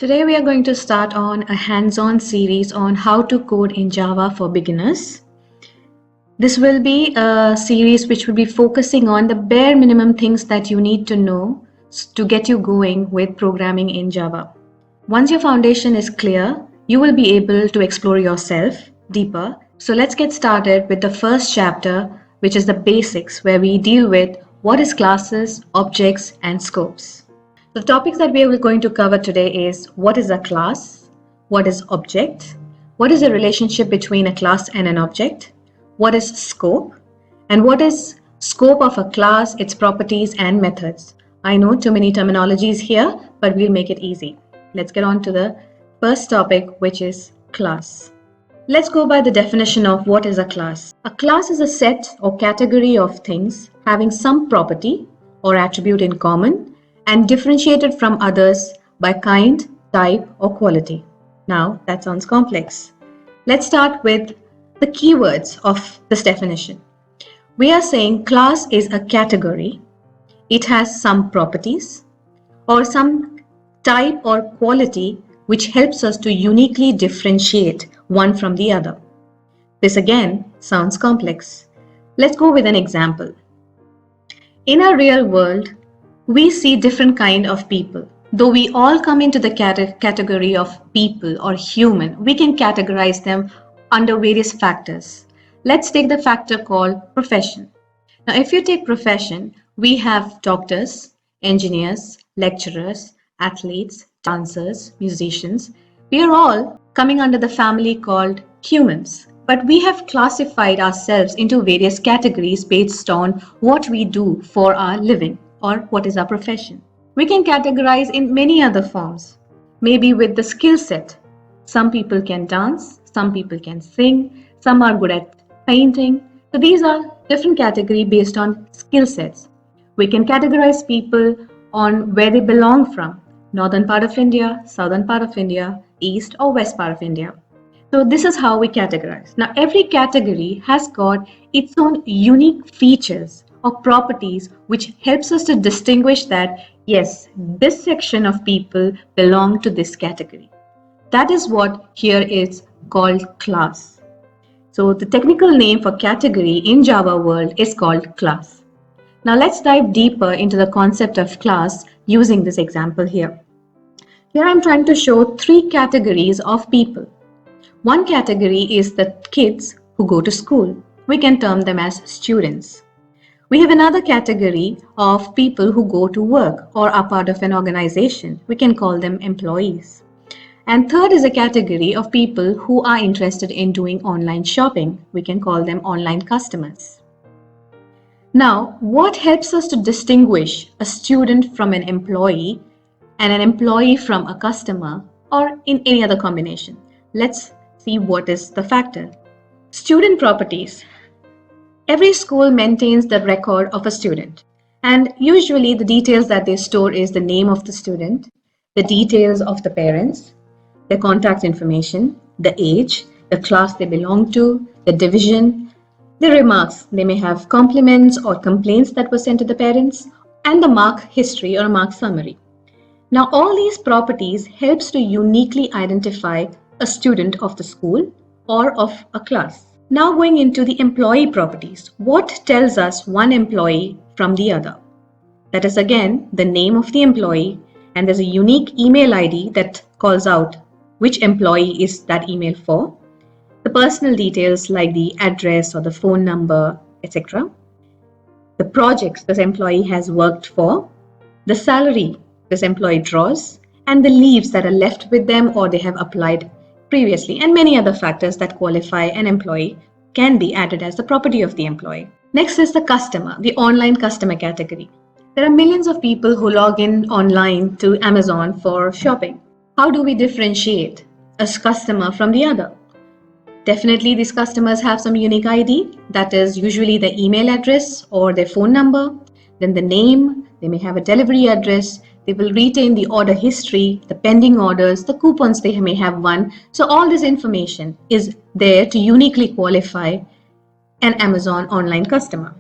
Today we are going to start on a hands-on series on how to code in Java for beginners. This will be a series which will be focusing on the bare minimum things that you need to know to get you going with programming in Java. Once your foundation is clear, you will be able to explore yourself deeper. So let's get started with the first chapter, which is the basics, where we deal with what is classes, objects, and scopes. The topics that we are going to cover today is what is a class, what is object, what is the relationship between a class and an object, what is scope, and what is scope of a class, its properties and methods. I know too many terminologies here, but we'll make it easy. Let's get on to the first topic, which is class. Let's go by the definition of what is a class. A class is a set or category of things having some property or attribute in common and differentiated from others by kind, type, or quality. Now, that sounds complex. Let's start with the keywords of this definition. We are saying class is a category. It has some properties or some type or quality which helps us to uniquely differentiate one from the other. This again sounds complex. Let's go with an example. In our real world, we see different kind of people. Though we all come into the category of people or human, we can categorize them under various factors. Let's take the factor called profession. Now, if you take profession, we have doctors, engineers, lecturers, athletes, dancers, musicians. We are all coming under the family called humans. But we have classified ourselves into various categories based on what we do for our living or what is our profession. We can categorize in many other forms, maybe with the skill set. Some people can dance, some people can sing, some are good at painting. So these are different categories based on skill sets. We can categorize people on where they belong from, northern part of India, southern part of India, east or west part of India. So this is how we categorize. Now every category has got its own unique features or properties which helps us to distinguish that yes, this section of people belong to this category. That is what here is called class. So the technical name for category in Java world is called class. Now let's dive deeper into the concept of class using this example here. Here I'm trying to show three categories of people. One category is the kids who go to school. We can term them as students. We have another category of people who go to work or are part of an organization. We can call them employees. And third is a category of people who are interested in doing online shopping. We can call them online customers. Now, what helps us to distinguish a student from an employee and an employee from a customer or in any other combination? Let's see what is the factor. Student properties. Every school maintains the record of a student, and usually the details that they store is the name of the student, the details of the parents, their contact information, the age, the class they belong to, the division, the remarks. They may have compliments or complaints that were sent to the parents, and the mark history or mark summary. Now all these properties helps to uniquely identify a student of the school or of a class. Now going into the employee properties, what tells us one employee from the other? That is again the name of the employee, and there's a unique email ID that calls out which employee is that email for, the personal details like the address or the phone number, etc., the projects this employee has worked for, the salary this employee draws, and the leaves that are left with them or they have applied previously, and many other factors that qualify an employee can be added as the property of the employee. Next is the customer, the online customer category. There are millions of people who log in online to Amazon for shopping. How do we differentiate a customer from the other? Definitely these customers have some unique ID, that is usually the email address or their phone number, then the name, they may have a delivery address, they will retain the order history, the pending orders, the coupons they may have won. So all this information is there to uniquely qualify an Amazon online customer.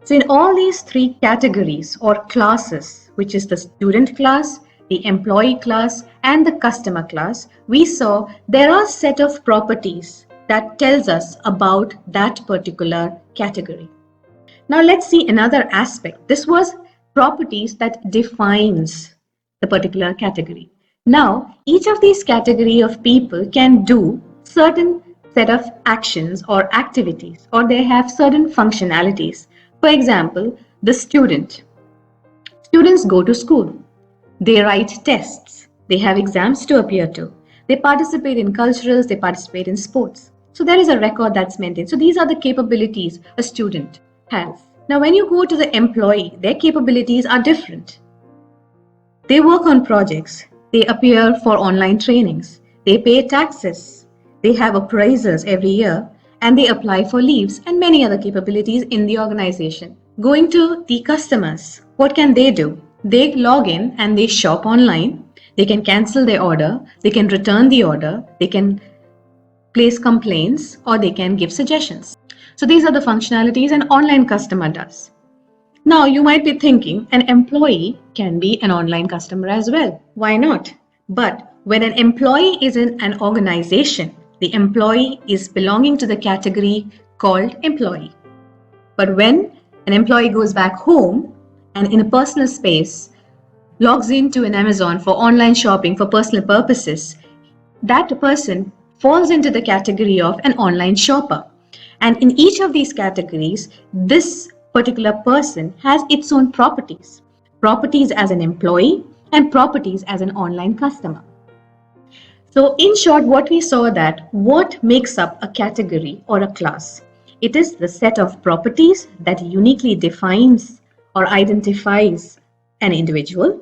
So in all these three categories or classes, which is the student class, the employee class and the customer class, we saw there are a set of properties that tells us about that particular category. Now let's see another aspect. This was properties that defines the particular category. Now, each of these category of people can do certain set of actions or activities, or they have certain functionalities. For example, the student. Students go to school. They write tests. They have exams to appear to. They participate in culturals. They participate in sports. So there is a record that's maintained. So these are the capabilities a student has. Now, when you go to the employee, their capabilities are different. They work on projects. They appear for online trainings. They pay taxes. They have appraisals every year, and they apply for leaves and many other capabilities in the organization. Going to the customers, what can they do? They log in and they shop online. They can cancel their order. They can return the order. They can place complaints, or they can give suggestions. So these are the functionalities an online customer does. Now you might be thinking an employee can be an online customer as well. Why not? But when an employee is in an organization, the employee is belonging to the category called employee. But when an employee goes back home and in a personal space logs into an Amazon for online shopping for personal purposes, that person falls into the category of an online shopper. And in each of these categories, this particular person has its own properties. Properties as an employee and properties as an online customer. So in short, what we saw that what makes up a category or a class? It is the set of properties that uniquely defines or identifies an individual,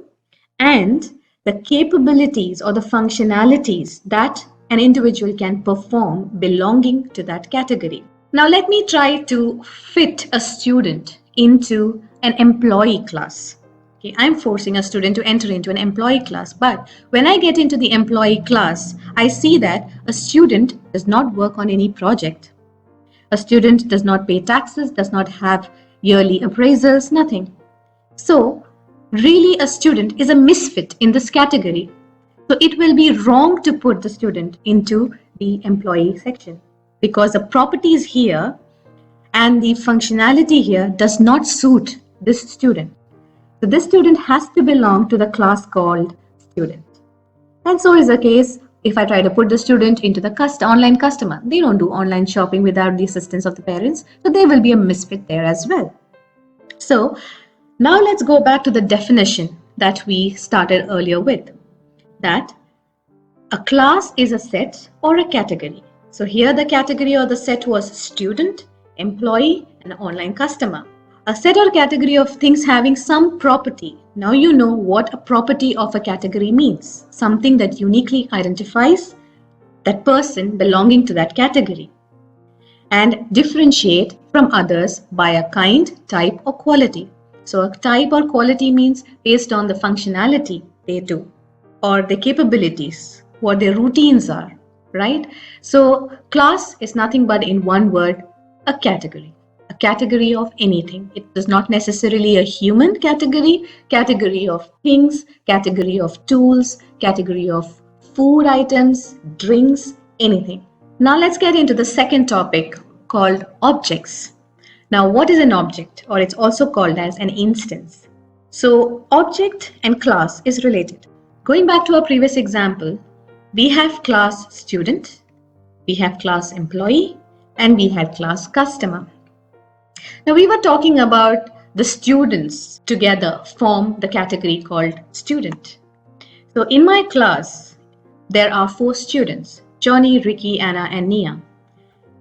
and the capabilities or the functionalities that an individual can perform belonging to that category. Now let me try to fit a student into an employee class. Okay, I'm forcing a student to enter into an employee class, but when I get into the employee class, I see that a student does not work on any project. A student does not pay taxes, does not have yearly appraisals, nothing. So really a student is a misfit in this category. So it will be wrong to put the student into the employee section, because the properties here and the functionality here does not suit this student. So this student has to belong to the class called student. And so is the case if I try to put the student into the online customer. They don't do online shopping without the assistance of the parents, so they will be a misfit there as well. So now let's go back to the definition that we started earlier with, that a class is a set or a category. So here the category or the set was student, employee, and online customer. A set or category of things having some property. Now you know what a property of a category means. Something that uniquely identifies that person belonging to that category and differentiate from others by a kind, type, or quality. So a type or quality means based on the functionality they do or the capabilities, what their routines are, right? So class is nothing but, in one word, a category of anything. It is not necessarily a human category of things, category of tools, category of food items, drinks, anything. Now let's get into the second topic called objects. Now what is an object, or it's also called as an instance? So object and class is related. Going back to our previous example, we have class student, we have class employee, and we had class customer. Now we were talking about the students together form the category called student. So in my class, there are 4 students, Johnny, Ricky, Anna, and Nia.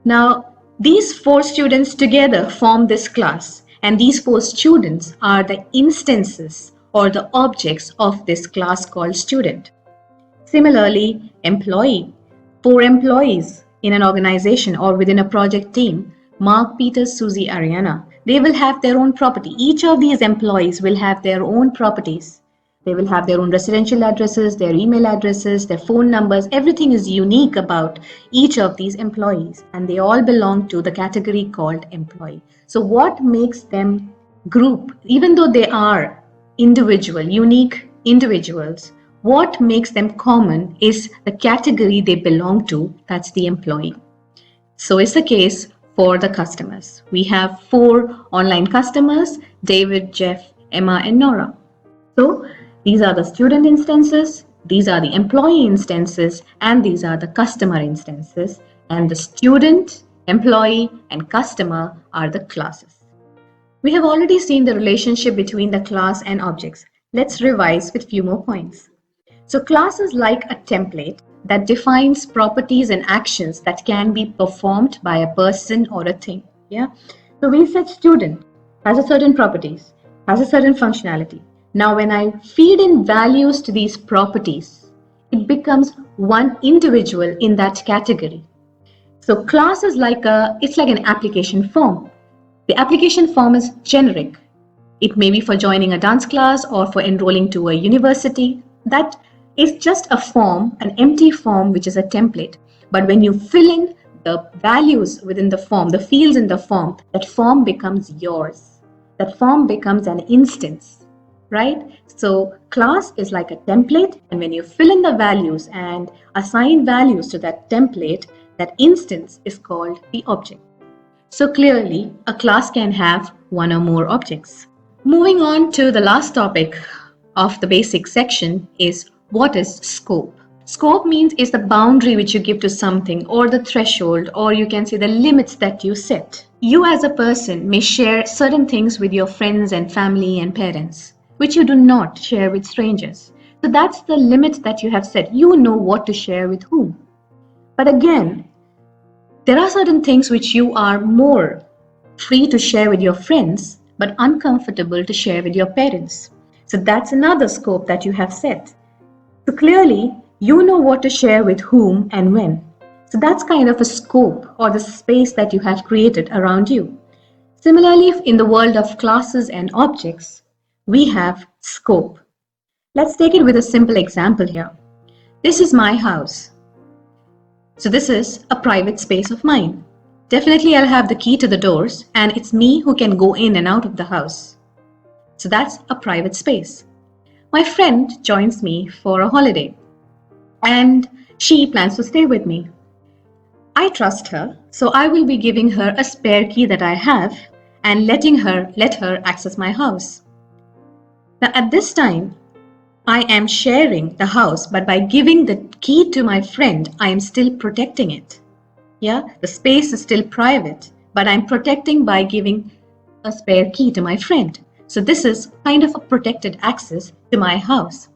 Now these 4 students together form this class, and these 4 students are the instances or the objects of this class called student. Similarly, employee, 4 employees in an organization or within a project team, Mark, Peter, Susie, Ariana, they will have their own property. Each of these employees will have their own properties. They will have their own residential addresses, their email addresses, their phone numbers. Everything is unique about each of these employees, and they all belong to the category called employee. So what makes them group, even though they are individual, unique individuals, What makes them common is the category they belong to, that's the employee. So it's the case for the customers. We have 4 online customers: David, Jeff, Emma, and Nora. So these are the student instances, these are the employee instances, and these are the customer instances. And the student, employee, and customer are the classes. We have already seen the relationship between the class and objects. Let's revise with few more points. So class is like a template that defines properties and actions that can be performed by a person or a thing. Yeah. So we said student has a certain properties, has a certain functionality. Now when I feed in values to these properties, it becomes one individual in that category. So class is it's like an application form. The application form is generic. It may be for joining a dance class or for enrolling to a university. That is just a form, an empty form, which is a template. But when you fill in the values within the form, the fields in the form, that form becomes yours. That form becomes an instance, right? So class is like a template, and when you fill in the values and assign values to that template, that instance is called the object. So clearly, a class can have one or more objects. Moving on to the last topic of the basic section is what is scope. Scope means is the boundary which you give to something, or the threshold, or you can say the limits that you set. You as a person may share certain things with your friends and family and parents, which you do not share with strangers. So that's the limit that you have set. You know what to share with whom. But again, there are certain things which you are more free to share with your friends, but uncomfortable to share with your parents. So that's another scope that you have set. So clearly, you know what to share with whom and when. So that's kind of a scope or the space that you have created around you. Similarly, in the world of classes and objects, we have scope. Let's take it with a simple example here. This is my house. So this is a private space of mine. Definitely I'll have the key to the doors, and it's me who can go in and out of the house. So that's a private space. My friend joins me for a holiday, and she plans to stay with me. I trust her, so I will be giving her a spare key that I have and let her access my house. Now at this time, I am sharing the house, but by giving the key to my friend, I am still protecting it. Yeah, the space is still private, but I'm protecting by giving a spare key to my friend. So this is kind of a protected access to my house.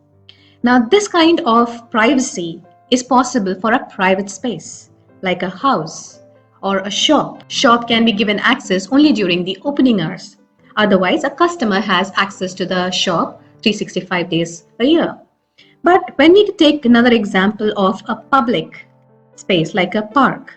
Now, this kind of privacy is possible for a private space, like a house or a shop. Shop can be given access only during the opening hours. Otherwise, a customer has access to the shop 365 days a year. But when we take another example of a public space like a park,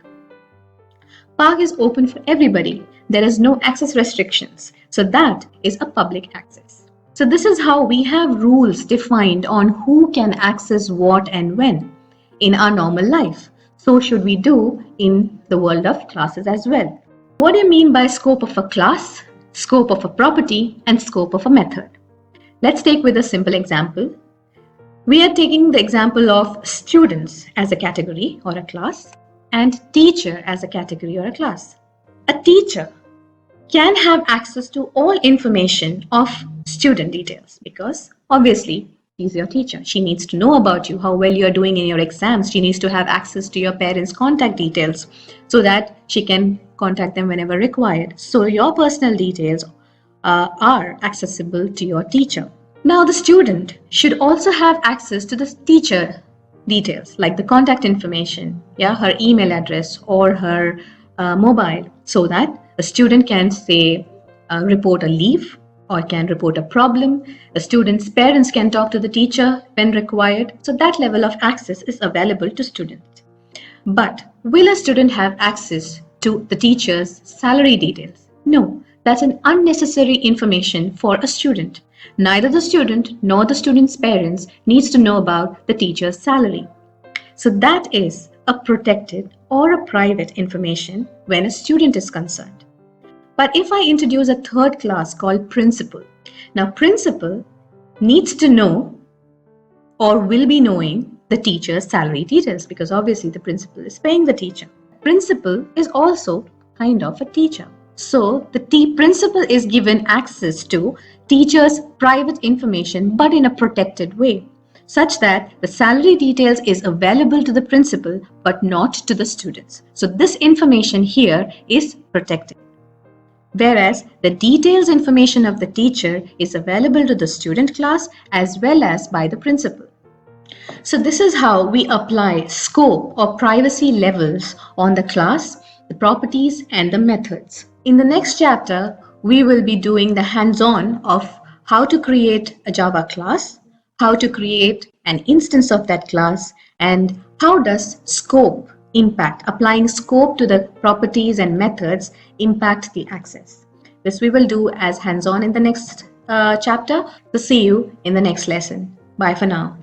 park is open for everybody. There is no access restrictions. So that is a public access. So this is how we have rules defined on who can access what and when in our normal life. So should we do in the world of classes as well. What do you mean by scope of a class, scope of a property, and scope of a method? Let's take with a simple example. We are taking the example of students as a category or a class and teacher as a category or a class. A teacher can have access to all information of student details because obviously she's your teacher. She needs to know about you, how well you're doing in your exams. She needs to have access to your parents' contact details so that she can contact them whenever required. So your personal details are accessible to your teacher. Now the student should also have access to the teacher details like the contact information, her email address or her mobile, so that the student can say report a leave or can report a problem. The student's parents can talk to the teacher when required. So that level of access is available to students. But will a student have access to the teacher's salary details? No, that's an unnecessary information for a student. Neither the student nor the student's parents needs to know about the teacher's salary. So that is a protected or a private information when a student is concerned. But if I introduce a third class called principal, now principal needs to know or will be knowing the teacher's salary details, because obviously the principal is paying the teacher. Principal is also kind of a teacher. So the principal is given access to teacher's private information, but in a protected way, such that the salary details is available to the principal but not to the students. So this information here is protected. Whereas the details information of the teacher is available to the student class as well as by the principal. So this is how we apply scope or privacy levels on the class, the properties and the methods. In the next chapter, we will be doing the hands-on of how to create a Java class, how to create an instance of that class, and how does scope impact, applying scope to the properties and methods impact the access. This we will do as hands-on in the next chapter. So see you in the next lesson. Bye for now.